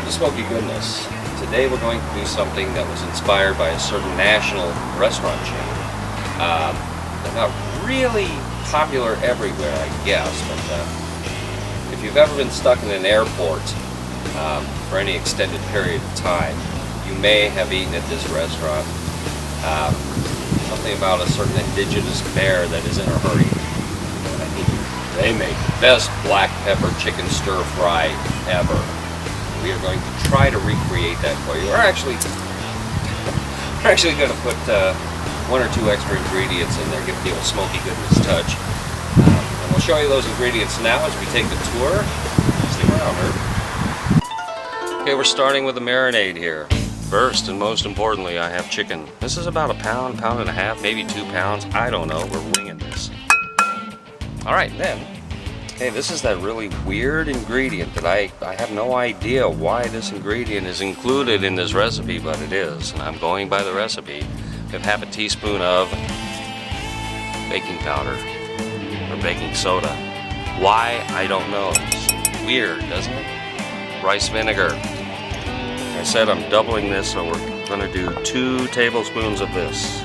to Smoky Goodness. Today we're going to do something that was inspired by a certain national restaurant chain. They're not really popular everywhere, I guess, but if you've ever been stuck in an airport for any extended period of time, you may have eaten at this restaurant. Something about a certain indigenous bear that is in a hurry. They make the best black pepper chicken stir fry ever. We are going to try to recreate that for you. We're actually going to put one or two extra ingredients in there, give it the old Smoky Goodness touch. And we'll show you those ingredients now as we take the tour. Stick around, Herb. Okay, we're starting with the marinade here. First and most importantly, I have chicken. This is about a pound, pound and a half, maybe 2 pounds. I don't know. We're winging this. All right, then. Hey, this is that really weird ingredient that I have no idea why this ingredient is included in this recipe, but it is. And I'm going by the recipe. We have half a teaspoon of baking powder or baking soda. Why? I don't know. It's weird, doesn't it? Rice vinegar. Like I said, I'm doubling this, so we're going to do 2 tablespoons of this.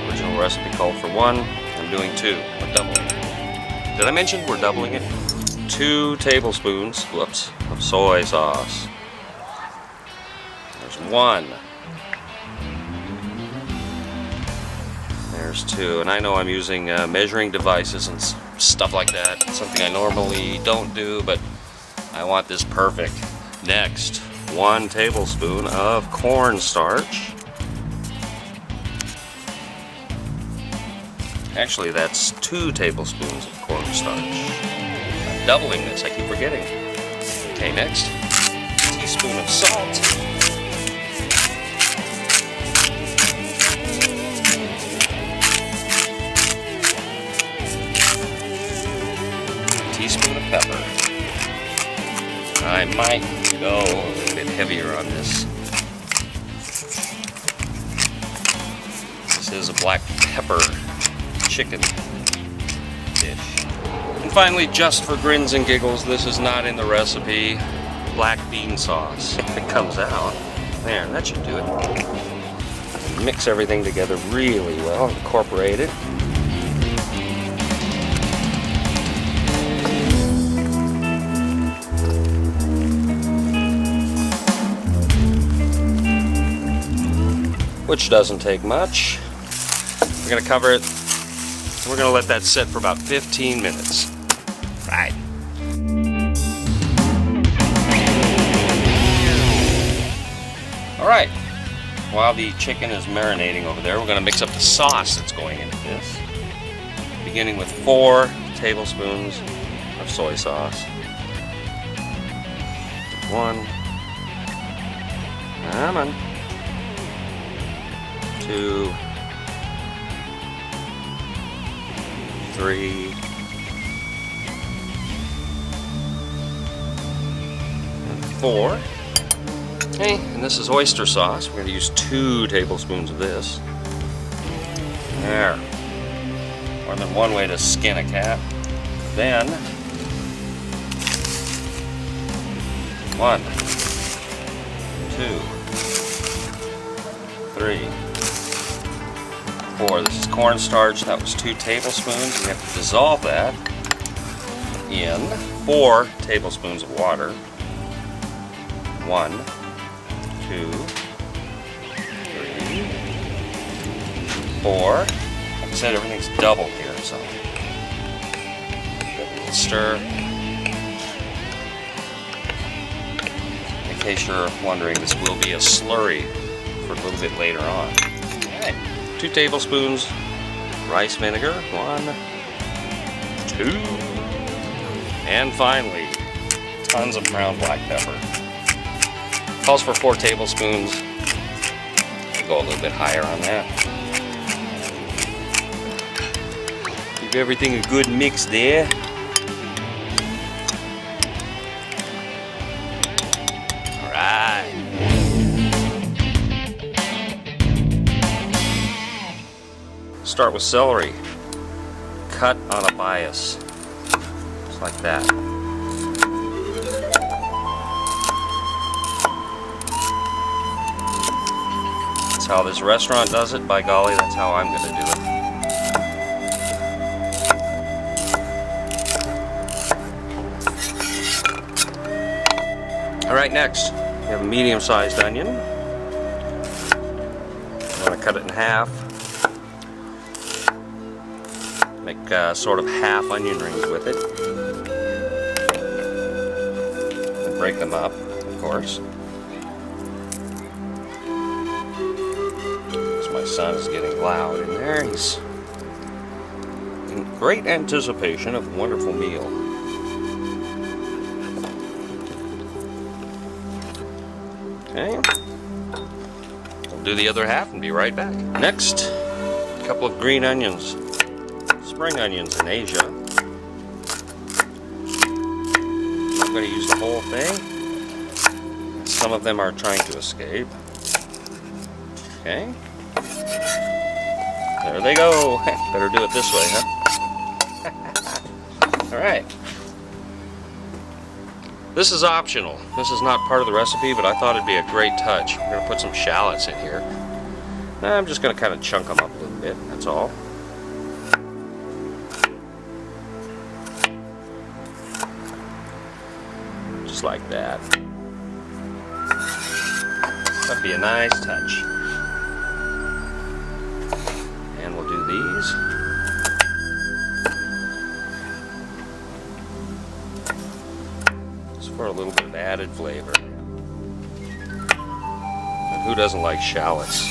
Original recipe called for 1. I'm doing 2. We're doubling it. Did I mention we're doubling it? 2 tablespoons, whoops, of soy sauce. There's 1. There's 2. And I know I'm using measuring devices and stuff like that. Something I normally don't do, but I want this perfect. Next, 1 tablespoon of cornstarch. Actually, that's 2 tablespoons of cornstarch. I'm doubling this, I keep forgetting. Okay, next, a teaspoon of salt. A teaspoon of pepper. I might go a little bit heavier on this. This is a black pepper chicken dish. And finally, just for grins and giggles, this is not in the recipe, black bean sauce. If it comes out, there, that should do it. Mix everything together really well, incorporate it. Which doesn't take much. We're gonna cover it. We're going to let that sit for about 15 minutes. Right. Alright. While the chicken is marinating over there, we're going to mix up the sauce that's going into this. Beginning with 4 tablespoons of soy sauce. 1. Come on. 2. 3, and 4. Okay, and this is oyster sauce. We're going to use 2 tablespoons of this. There. More than one way to skin a cat. Then 1, 2, 3, 4. This is cornstarch. That was 2 tablespoons. We have to dissolve that in 4 tablespoons of water. 1, 2, 3, 4. Like I said, everything's double here, so stir. In case you're wondering, this will be a slurry for a little bit later on. 2 tablespoons rice vinegar, 1, 2, and finally, tons of ground black pepper. Calls for 4 tablespoons. I'll go a little bit higher on that. Give everything a good mix there. All right. Start with celery. Cut on a bias. Just like that. how this restaurant does it. By golly, that's how I'm going to do it. All right, next, we have a medium-sized onion. I'm going to cut it in half. Make sort of half onion rings with it. And break them up, of course. So my son is getting loud in there. He's in great anticipation of a wonderful meal. Okay. We'll do the other half and be right back. Next, a couple of green onions. Spring onions in Asia. I'm going to use the whole thing. Some of them are trying to escape. Okay. There they go. Better do it this way, huh? Alright. This is optional. This is not part of the recipe, but I thought it'd be a great touch. We're going to put some shallots in here. Now I'm just going to kind of chunk them up a little bit, that's all. Just like that. That'd be a nice touch. And we'll do these. Just for a little bit of added flavor. And who doesn't like shallots?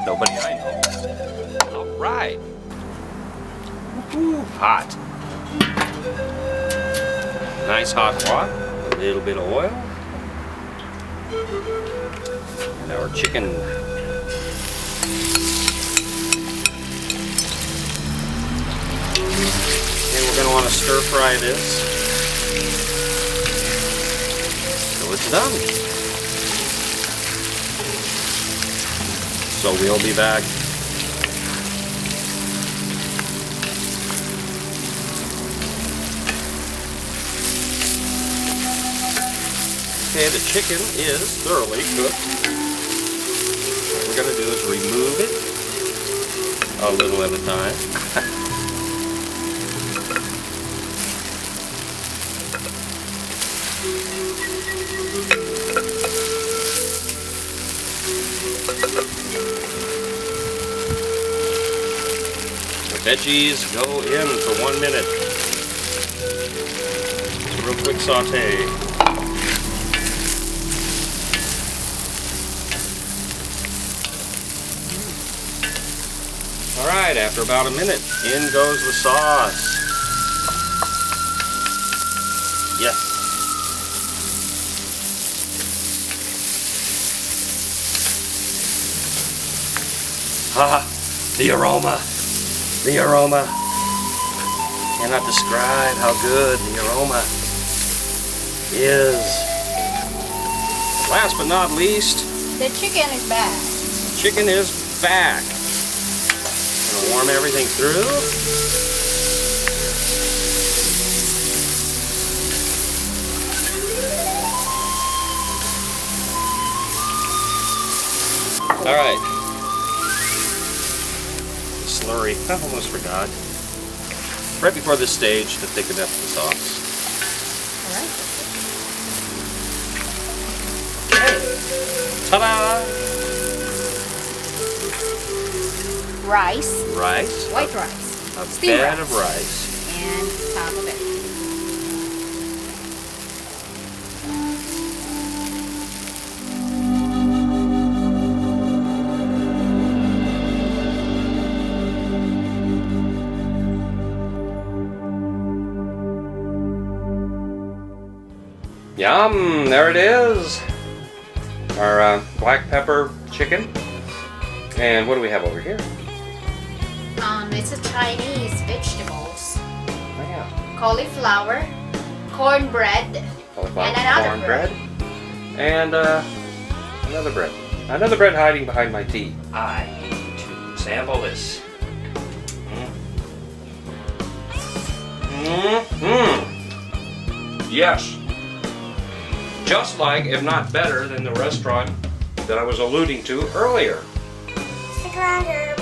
Nobody I know. All right. Woo-hoo, hot. Nice hot water, a little bit of oil, and our chicken. And we're going to want to stir fry this till it's done. So we'll be back. Okay, the chicken is thoroughly cooked. What we're going to do is remove it a little at a time. The veggies go in for 1 minute. It's a real quick saute. Alright, after about a minute, in goes the sauce. Yes. Ah, the aroma. The aroma. Cannot describe how good the aroma is. Last but not least, the chicken is back. Chicken is back. Warm everything through. All right. Slurry. I almost forgot. Right before this stage to thicken up the sauce. All right. Okay. Ta-da! Rice. Rice. White rice. A Steamed bed rice. of rice. And top of it. Yum! There it is. Our black pepper chicken. And what do we have over here? It's a Chinese vegetables. Oh yeah. Cauliflower, cornbread, Cauliflower, and another cornbread. And another bread. Another bread hiding behind my tea. I need to sample this. Yes. Just like, if not better than the restaurant that I was alluding to earlier. Stick around,